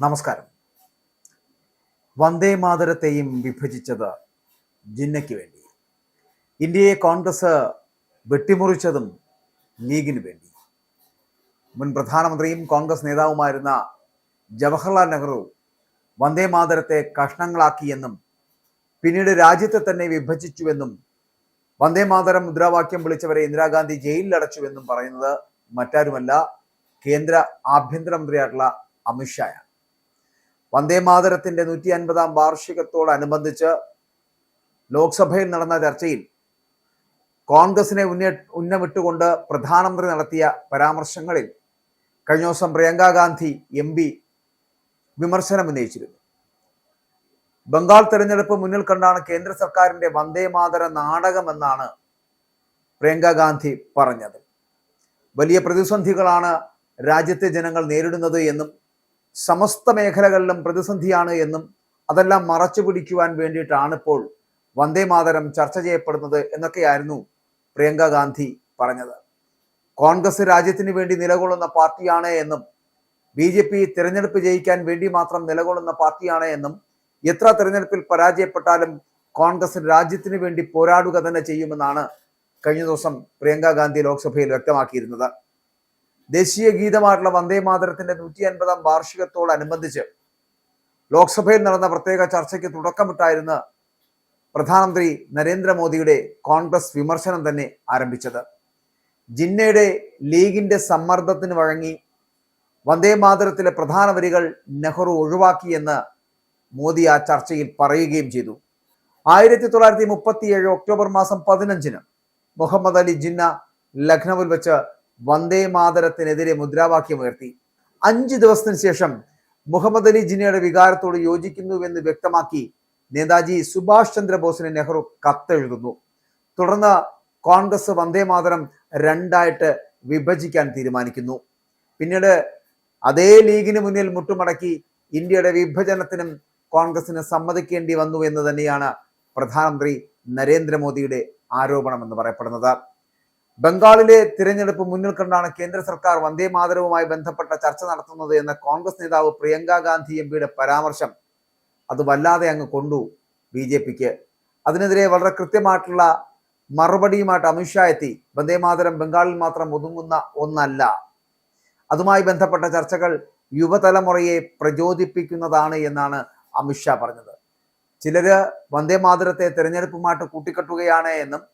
നമസ്കാരം. വന്ദേ മാതരത്തെയും വിഭജിച്ചത് ജിന്നയ്ക്ക് വേണ്ടി, ഇന്ത്യയെ കോൺഗ്രസ് വെട്ടിമുറിച്ചതും ലീഗിന് വേണ്ടി. മുൻ പ്രധാനമന്ത്രിയും കോൺഗ്രസ് നേതാവുമായിരുന്ന ജവഹർലാൽ നെഹ്റു വന്ദേ മാതരത്തെ കഷ്ണങ്ങളാക്കിയെന്നും പിന്നീട് രാജ്യത്തെ തന്നെ വിഭജിച്ചുവെന്നും വന്ദേ മാതരം മുദ്രാവാക്യം വിളിച്ചവരെ ഇന്ദിരാഗാന്ധി ജയിലിലടച്ചുവെന്നും പറയുന്നത് മറ്റാരുമല്ല, കേന്ദ്ര ആഭ്യന്തരമന്ത്രിയായിട്ടുള്ള അമിത്ഷായാണ്. വന്ദേ മാതരത്തിന്റെ 150-ാം വാർഷികത്തോടനുബന്ധിച്ച് ലോക്സഭയിൽ നടന്ന ചർച്ചയിൽ കോൺഗ്രസിനെ ഉന്നമിട്ടുകൊണ്ട് പ്രധാനമന്ത്രി നടത്തിയ പരാമർശങ്ങളിൽ കഴിഞ്ഞ ദിവസം പ്രിയങ്ക ഗാന്ധി MP വിമർശനം ഉന്നയിച്ചിരുന്നു. ബംഗാൾ തെരഞ്ഞെടുപ്പ് മുന്നിൽ കണ്ടാണ് കേന്ദ്ര സർക്കാരിന്റെ വന്ദേ മാതര നാടകമെന്നാണ് പ്രിയങ്ക ഗാന്ധി പറഞ്ഞത്. വലിയ പ്രതിസന്ധികളാണ് രാജ്യത്തെ ജനങ്ങൾ നേരിടുന്നത് എന്നും സമസ്ത മേഖലകളിലും പ്രതിസന്ധിയാണ് എന്നും അതെല്ലാം മറച്ചു പിടിക്കുവാൻ വേണ്ടിയിട്ടാണ് ഇപ്പോൾ വന്ദേ മാതരം ചർച്ച ചെയ്യപ്പെടുന്നത് എന്നൊക്കെയായിരുന്നു പ്രിയങ്ക ഗാന്ധി പറഞ്ഞത്. കോൺഗ്രസ് രാജ്യത്തിന് വേണ്ടി നിലകൊള്ളുന്ന പാർട്ടിയാണ് എന്നും BJP തിരഞ്ഞെടുപ്പ് ജയിക്കാൻ വേണ്ടി മാത്രം നിലകൊള്ളുന്ന പാർട്ടിയാണ് എന്നും എത്ര തിരഞ്ഞെടുപ്പിൽ പരാജയപ്പെട്ടാലും കോൺഗ്രസ് രാജ്യത്തിന് വേണ്ടി പോരാടുക തന്നെ ചെയ്യുമെന്നാണ് കഴിഞ്ഞ ദിവസം പ്രിയങ്ക ഗാന്ധി ലോക്സഭയിൽ വ്യക്തമാക്കിയിരുന്നത്. ദേശീയ ഗീതമായിട്ടുള്ള വന്ദേ മാതരത്തിന്റെ 150-ാം വാർഷികത്തോടനുബന്ധിച്ച് ലോക്സഭയിൽ നടന്ന പ്രത്യേക ചർച്ചയ്ക്ക് തുടക്കമിട്ടായിരുന്ന പ്രധാനമന്ത്രി നരേന്ദ്രമോദിയുടെ കോൺഗ്രസ് വിമർശനം തന്നെ ആരംഭിച്ചത്. ജിന്നയുടെ ലീഗിന്റെ സമ്മർദ്ദത്തിന് വഴങ്ങി വന്ദേ മാതരത്തിലെ പ്രധാന വരികൾ നെഹ്റു ഒഴിവാക്കിയെന്ന് മോദി ആ ചർച്ചയിൽ പറയുകയും ചെയ്തു. 1937 ഒക്ടോബർ മാസം 15-ന് മുഹമ്മദ് അലി ജിന്ന ലഖ്നൌവിൽ വെച്ച് വന്ദേ മാതരത്തിനെതിരെ മുദ്രാവാക്യമുയർത്തി. 5 ദിവസത്തിന് ശേഷം മുഹമ്മദ് അലി ജിന്നയുടെ വികാരത്തോട് യോജിക്കുന്നുവെന്ന് വ്യക്തമാക്കി നേതാജി സുഭാഷ് ചന്ദ്രബോസിന് നെഹ്റു കത്തെഴുതുന്നു. തുടർന്ന് കോൺഗ്രസ് വന്ദേ മാതരം 2ആയിട്ട് വിഭജിക്കാൻ തീരുമാനിക്കുന്നു. പിന്നീട് അതേ ലീഗിന് മുന്നിൽ മുട്ടുമടക്കി ഇന്ത്യയുടെ വിഭജനത്തിനും കോൺഗ്രസിന് സമ്മതിക്കേണ്ടി വന്നു എന്ന് തന്നെയാണ് പ്രധാനമന്ത്രി നരേന്ദ്രമോദിയുടെ ആരോപണം എന്ന് പറയപ്പെടുന്നത്. ബംഗാളിലെ തിരഞ്ഞെടുപ്പ് മുന്നിൽ കണ്ടാണ് കേന്ദ്ര സർക്കാർ വന്ദേ മാതരവുമായി ബന്ധപ്പെട്ട ചർച്ച നടത്തുന്നത് എന്ന കോൺഗ്രസ് നേതാവ് പ്രിയങ്ക ഗാന്ധി MPയുടെ പരാമർശം അത് വല്ലാതെ അങ്ങ് കൊണ്ടു BJPക്ക്. അതിനെതിരെ വളരെ കൃത്യമായിട്ടുള്ള മറുപടിയുമായിട്ട് അമിത്ഷാ എത്തി. വന്ദേ മാതരം ബംഗാളിൽ മാത്രം ഒതുങ്ങുന്ന ഒന്നല്ല, അതുമായി ബന്ധപ്പെട്ട ചർച്ചകൾ യുവതലമുറയെ പ്രചോദിപ്പിക്കുന്നതാണ് എന്നാണ് അമിത്ഷാ പറഞ്ഞത്. ചിലര് വന്ദേ മാതരത്തെ തെരഞ്ഞെടുപ്പുമായിട്ട് കൂട്ടിക്കെട്ടുകയാണ് എന്നും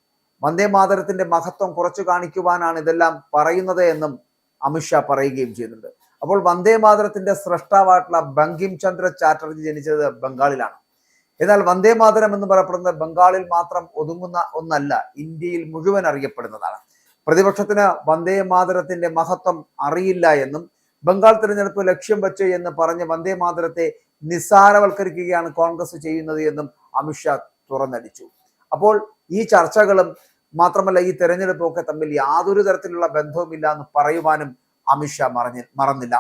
വന്ദേ മാതരത്തിന്റെ മഹത്വം കുറച്ചു കാണിക്കുവാനാണ് ഇതെല്ലാം പറയുന്നത് എന്നും അമിത്ഷാ പറയുകയും ചെയ്യുന്നുണ്ട്. അപ്പോൾ വന്ദേ മാതരത്തിന്റെ സ്രഷ്ടാവായിട്ടുള്ള ബങ്കിം ചന്ദ്ര ചാറ്റർജി ജനിച്ചത് ബംഗാളിലാണ്. എന്നാൽ വന്ദേ മാതരം എന്ന് പറയപ്പെടുന്നത് ബംഗാളിൽ മാത്രം ഒതുങ്ങുന്ന ഒന്നല്ല, ഇന്ത്യയിൽ മുഴുവൻ അറിയപ്പെടുന്നതാണ്. പ്രതിപക്ഷത്തിന് വന്ദേ മാതരത്തിന്റെ മഹത്വം അറിയില്ല എന്നും ബംഗാൾ തിരഞ്ഞെടുപ്പ് ലക്ഷ്യം വെച്ച് എന്ന് പറഞ്ഞ് വന്ദേ മാതരത്തെ നിസ്സാരവൽക്കരിക്കുകയാണ് കോൺഗ്രസ് ചെയ്യുന്നത് എന്നും അമിത്ഷാ തുറന്നടിച്ചു. അപ്പോൾ ഈ ചർച്ചകളും മാത്രമല്ല ഈ തെരഞ്ഞെടുപ്പും ഒക്കെ തമ്മിൽ യാതൊരു തരത്തിലുള്ള ബന്ധവുമില്ല എന്ന് പറയുവാനും അമിത്ഷാ മറന്നില്ല.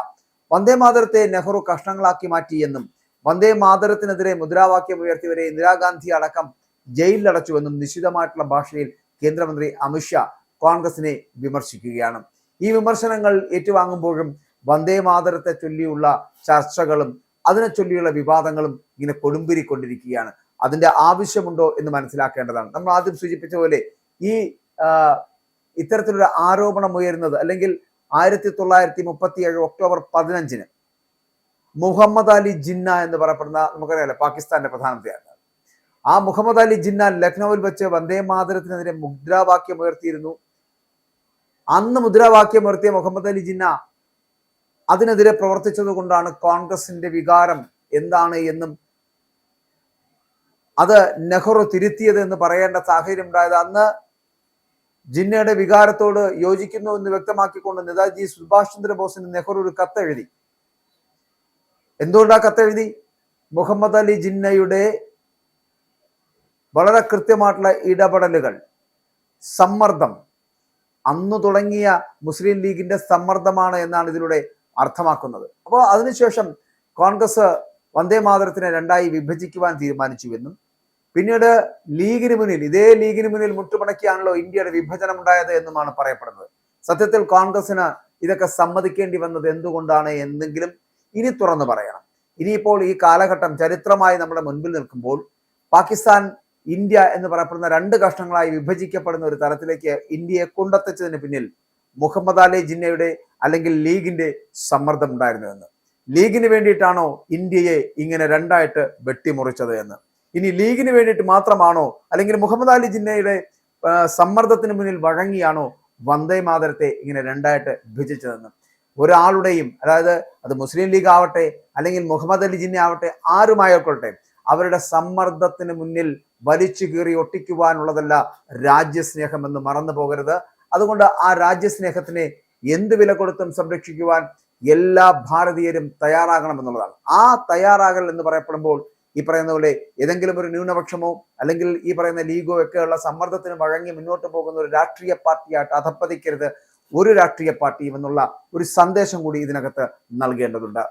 വന്ദേ മാതരത്തെ നെഹ്റു കഷ്ണങ്ങളാക്കി മാറ്റിയെന്നും വന്ദേ മാതരത്തിനെതിരെ മുദ്രാവാക്യം ഉയർത്തിയവരെ ഇന്ദിരാഗാന്ധി അടക്കം ജയിലിലടച്ചുവെന്നും നിശ്ചിതമായിട്ടുള്ള ഭാഷയിൽ കേന്ദ്രമന്ത്രി അമിത്ഷാ കോൺഗ്രസിനെ വിമർശിക്കുകയാണ്. ഈ വിമർശനങ്ങൾ ഏറ്റുവാങ്ങുമ്പോഴും വന്ദേ മാതരത്തെ ചൊല്ലിയുള്ള ചർച്ചകളും അതിനെ ചൊല്ലിയുള്ള വിവാദങ്ങളും ഇങ്ങനെ കൊടുമ്പിരിക്കൊണ്ടിരിക്കുകയാണ്. അതിന്റെ ആവശ്യമുണ്ടോ എന്ന് മനസ്സിലാക്കേണ്ടതാണ്. നമ്മൾ ആദ്യം സൂചിപ്പിച്ച പോലെ ഈ ഇത്തരത്തിലൊരു ആരോപണം ഉയരുന്നത്, അല്ലെങ്കിൽ 1937 ഒക്ടോബർ 15-ന് മുഹമ്മദ് അലി ജിന്ന എന്ന് പറയപ്പെടുന്ന, നമുക്കറിയാലോ, പാകിസ്ഥാന്റെ പ്രധാനമന്ത്രിയാണ്. ആ മുഹമ്മദ് അലി ജിന്ന ലക്നൌവിൽ വെച്ച് വന്ദേ മാതരത്തിനെതിരെ മുദ്രാവാക്യം ഉയർത്തിയിരുന്നു. അന്ന് മുദ്രാവാക്യം ഉയർത്തിയ മുഹമ്മദ് അലി ജിന്ന അതിനെതിരെ പ്രവർത്തിച്ചത് കൊണ്ടാണ് കോൺഗ്രസിന്റെ വികാരം എന്താണ് എന്നും അത് നെഹ്റു തിരുത്തിയത് എന്ന് പറയേണ്ട സാഹചര്യം ഉണ്ടായത്. അന്ന് ജിന്നയുടെ വികാരത്തോട് യോജിക്കുന്നു എന്ന് വ്യക്തമാക്കിക്കൊണ്ട് നേതാജി സുഭാഷ് ചന്ദ്രബോസിന് നെഹ്റു ഒരു കത്തെഴുതി. എന്തുകൊണ്ടാ കത്തെഴുതി? മുഹമ്മദ് അലി ജിന്നയുടെ വളരെ കൃത്യമായിട്ടുള്ള ഇടപെടലുകൾ, സമ്മർദ്ദം, അന്നു തുടങ്ങിയ മുസ്ലിം ലീഗിന്റെ സമ്മർദ്ദമാണ് എന്നാണ് ഇതിലൂടെ അർത്ഥമാക്കുന്നത്. അപ്പോൾ അതിനുശേഷം കോൺഗ്രസ് വന്ദേ മാതരത്തിനെ 2ആയി വിഭജിക്കുവാൻ തീരുമാനിച്ചുവെന്നും പിന്നീട് ഇതേ ലീഗിന് മുന്നിൽ മുട്ടുമടക്കിയാണല്ലോ ഇന്ത്യയുടെ വിഭജനം ഉണ്ടായത് എന്നുമാണ് പറയപ്പെടുന്നത്. സത്യത്തിൽ കോൺഗ്രസിന് ഇതൊക്കെ സമ്മതിക്കേണ്ടി വന്നത് എന്തുകൊണ്ടാണ് എന്നെങ്കിലും ഇനി തുറന്നു പറയണം. ഇനിയിപ്പോൾ ഈ കാലഘട്ടം ചരിത്രമായി നമ്മുടെ മുൻപിൽ നിൽക്കുമ്പോൾ പാകിസ്ഥാൻ ഇന്ത്യ എന്ന് പറയപ്പെടുന്ന രണ്ട് കഷ്ണങ്ങളായി വിഭജിക്കപ്പെടുന്ന ഒരു തലത്തിലേക്ക് ഇന്ത്യയെ കൊണ്ടെത്തിച്ചതിന് പിന്നിൽ മുഹമ്മദ് അലി ജിന്നയുടെ അല്ലെങ്കിൽ ലീഗിന്റെ സമ്മർദ്ദം ഉണ്ടായിരുന്നു എന്ന്. ലീഗിന് വേണ്ടിയിട്ടാണോ ഇന്ത്യയെ ഇങ്ങനെ രണ്ടായിട്ട് വെട്ടിമുറിച്ചത് എന്ന്? ഇനി ലീഗിന് വേണ്ടിയിട്ട് മാത്രമാണോ അല്ലെങ്കിൽ മുഹമ്മദ് അലി ജിന്നയുടെ സമ്മർദ്ദത്തിന് മുന്നിൽ വഴങ്ങിയാണോ വന്ദേ മാതരത്തെ ഇങ്ങനെ രണ്ടായിട്ട് വിഭജിച്ചതെന്ന്? ഒരാളുടെയും, അതായത് അത് മുസ്ലിം ലീഗ് ആവട്ടെ അല്ലെങ്കിൽ മുഹമ്മദ് അലി ജിന്ന ആവട്ടെ, ആരുമായിക്കൊള്ളട്ടെ, അവരുടെ സമ്മർദ്ദത്തിന് മുന്നിൽ വലിച്ചു കീറി ഒട്ടിക്കുവാനുള്ളതല്ല രാജ്യസ്നേഹം എന്ന് മറന്നു പോകരുത്. അതുകൊണ്ട് ആ രാജ്യസ്നേഹത്തിനെ എന്ത് വില കൊടുത്തും സംരക്ഷിക്കുവാൻ എല്ലാ ഭാരതീയരും തയ്യാറാകണം എന്നുള്ളതാണ്. ആ തയ്യാറാകൽ എന്ന് പറയപ്പെടുമ്പോൾ ഈ പറയുന്ന പോലെ ഏതെങ്കിലും ഒരു ന്യൂനപക്ഷമോ അല്ലെങ്കിൽ ഈ പറയുന്ന ലീഗോ ഒക്കെയുള്ള സമ്മർദ്ദത്തിന് വഴങ്ങി മുന്നോട്ട് പോകുന്ന ഒരു രാഷ്ട്രീയ പാർട്ടിയായിട്ട് അധപ്പതിക്കരുത് ഒരു രാഷ്ട്രീയ പാർട്ടിയും എന്നുള്ള ഒരു സന്ദേശം കൂടി ഇതിനകത്ത് നൽകേണ്ടതുണ്ട്.